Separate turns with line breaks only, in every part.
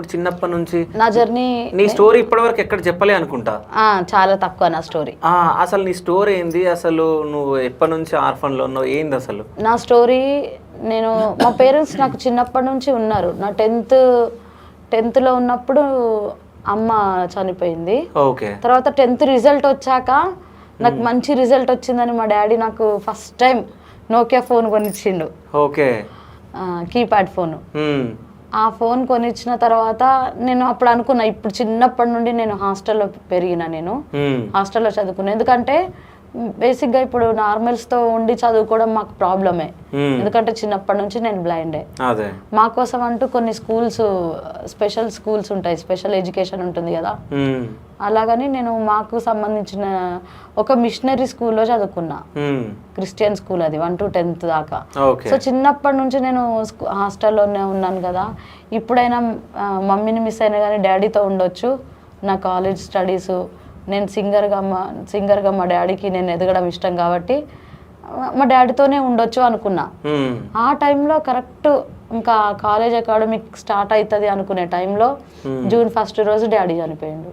ఇప్పుడు చిన్నప్పటి నుంచి
నా జర్నీ,
నీ స్టోరీ ఇప్పటివరకు ఎక్కడ చెప్పలే అనుకుంటా.
చాలా తక్కువ నా స్టోరీ.
అసలు నీ స్టోరీ ఏంది, అసలు నువ్వు ఎప్పటి నుంచి ఆర్ఫన్లో ఉన్నావు, ఏంది అసలు
నా స్టోరీ? నేను మా పేరెంట్స్ నాకు చిన్నప్పటి నుంచి ఉన్నారు. నా టెన్త్లో ఉన్నప్పుడు అమ్మ చనిపోయింది.
ఓకే.
తర్వాత 10th రిజల్ట్ వచ్చాక నాకు మంచి రిజల్ట్ వచ్చిందని మా డాడీ నాకు ఫస్ట్ టైం నోకియా ఫోన్ కొనిచ్చిండు.
ఓకే.
Keypad phone. ఆ ఫోన్ కొనిచ్చిన తర్వాత నేను అప్పుడు అనుకున్నా, ఇప్పుడు చిన్నప్పటి నుండి నేను హాస్టల్లో పెరిగిన, నేను హాస్టల్లో చదువుకున్నా. ఎందుకంటే బేసిక్గా ఇప్పుడు నార్మల్స్తో ఉండి చదువుకోవడం మాకు ప్రాబ్లమే, ఎందుకంటే చిన్నప్పటి నుంచి నేను బ్లైండే. మా కోసం అంటూ కొన్ని స్కూల్స్, స్పెషల్ స్కూల్స్ ఉంటాయి, స్పెషల్ ఎడ్యుకేషన్ ఉంటుంది కదా, అలాగని నేను మాకు సంబంధించిన ఒక మిషనరీ స్కూల్లో చదువుకున్నా. క్రిస్టియన్ స్కూల్, అది 1 to 10th దాకా. సో చిన్నప్పటి నుంచి నేను హాస్టల్లోనే ఉన్నాను కదా. ఇప్పుడైనా మమ్మీని మిస్ అయినా కానీ డాడీతో ఉండొచ్చు. నా కాలేజ్ స్టడీస్, నేను సింగర్గా మా డాడీకి నేను ఎదగడం ఇష్టం కాబట్టి మా డాడీతోనే ఉండొచ్చు అనుకున్నా. ఆ టైంలో కరెక్ట్ ఇంకా కాలేజ్ అకాడమిక్ స్టార్ట్ అవుతుంది అనుకునే టైంలో June 1st రోజు డాడీ చనిపోయిండు.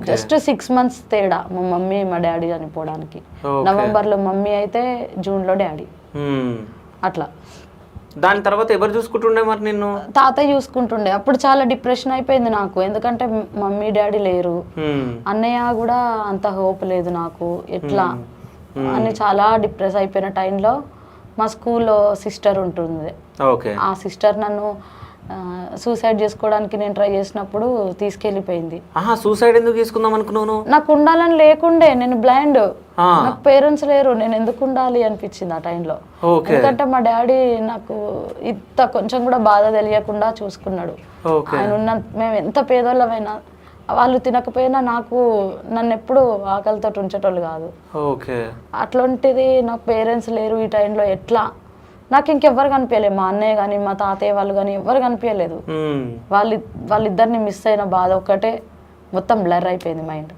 జస్ట్ 6 months తేడా మా మమ్మీ మా డాడీ చనిపోవడానికి. నవంబర్లో మమ్మీ అయితే జూన్లో డాడీ. అట్లా.
దాని తర్వాత ఎవరు చూసుకుంటుండే మరి నిన్ను?
తాతయ్య చూసుకుంటుండే. అప్పుడు చాలా డిప్రెషన్ అయిపోయింది నాకు, ఎందుకంటే మమ్మీ డాడీ లేరు, అన్నయ్య కూడా అంత హోప్ లేదు నాకు, ఎట్లా అని చాలా డిప్రెస్ అయిపోయిన టైంలో మా స్కూల్లో సిస్టర్ ఉంటుంది. ఆ సిస్టర్ నన్ను సూసైడ్ చేసుకోవడానికి నేను ట్రై చేసినప్పుడు తీసుకెళ్ళిపోయింది.
సూసైడ్ ఎందుకు చేసుకుందాం అనుకున్నాను?
నాకు ఉండాలని లేకుండే, నేను బ్లైండ్, నాకు పేరెంట్స్ లేరు, నేను ఎందుకు ఉండాలి అనిపించింది ఆ టైంలో. ఎందుకంటే మా డాడీ నాకు ఇంత కొంచెం కూడా బాధ తెలియకుండా చూసుకున్నాడు. ఆయన ఉన్న, మేము ఎంత పేదోళ్ళమైనా వాళ్ళు తినకపోయినా నాకు, నన్ను ఎప్పుడు ఆకలితో ఉంచేటోళ్ళు కాదు. అట్లాంటిది నాకు పేరెంట్స్ లేరు ఈ టైంలో, ఎట్లా? నాకు ఇంకెవ్వరు కనిపించలేదు, మా అన్నయ్య కానీ మా తాతయ్య వాళ్ళు కానీ ఎవ్వరు కనిపించలేదు. వాళ్ళిద్దరిని మిస్ అయిన బాధ ఒక్కటే మొత్తం బ్లర్ అయిపోయింది మైండ్.